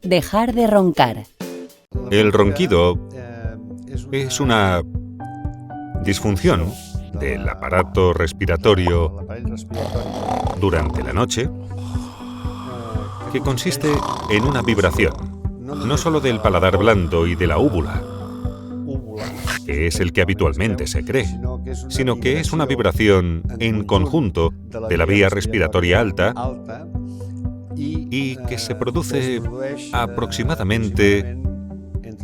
Dejar de roncar. El ronquido es una disfunción del aparato respiratorio durante la noche que consiste en una vibración, no solo del paladar blando y de la úvula, que es el que habitualmente se cree, sino que es una vibración en conjunto de la vía respiratoria alta y que se produce aproximadamente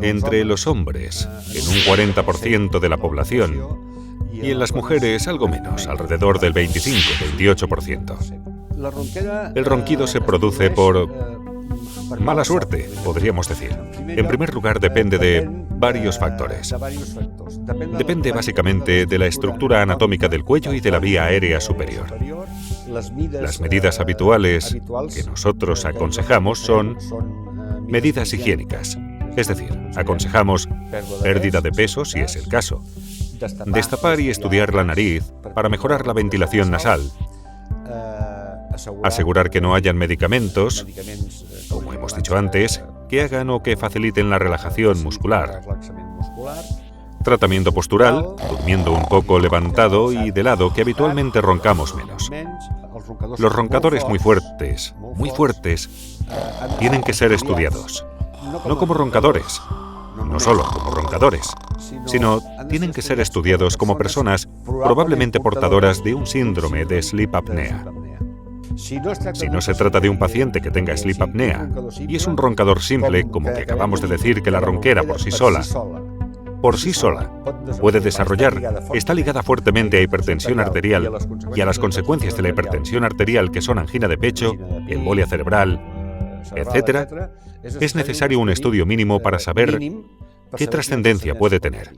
entre los hombres, en un 40% de la población, y en las mujeres algo menos, alrededor del 25-28%. El ronquido se produce por mala suerte, podríamos decir. En primer lugar, depende de varios factores. Depende básicamente de la estructura anatómica del cuello y de la vía aérea superior. Las medidas habituales que nosotros aconsejamos son medidas higiénicas. Es decir, aconsejamos pérdida de peso si es el caso, destapar y estudiar la nariz para mejorar la ventilación nasal, asegurar que no hayan medicamentos, como hemos dicho antes, que hagan o que faciliten la relajación muscular, tratamiento postural, durmiendo un poco levantado y de lado, que habitualmente roncamos menos. Los roncadores muy fuertes, tienen que ser estudiados. No como roncadores, no solo como roncadores, sino tienen que ser estudiados como personas probablemente portadoras de un síndrome de sleep apnea. Si no se trata de un paciente que tenga sleep apnea y es un roncador simple, como que acabamos de decir que la ronquera por sí sola puede desarrollar, está ligada fuertemente a hipertensión arterial y a las consecuencias de la hipertensión arterial, que son angina de pecho, embolia cerebral, etc., es necesario un estudio mínimo para saber qué trascendencia puede tener.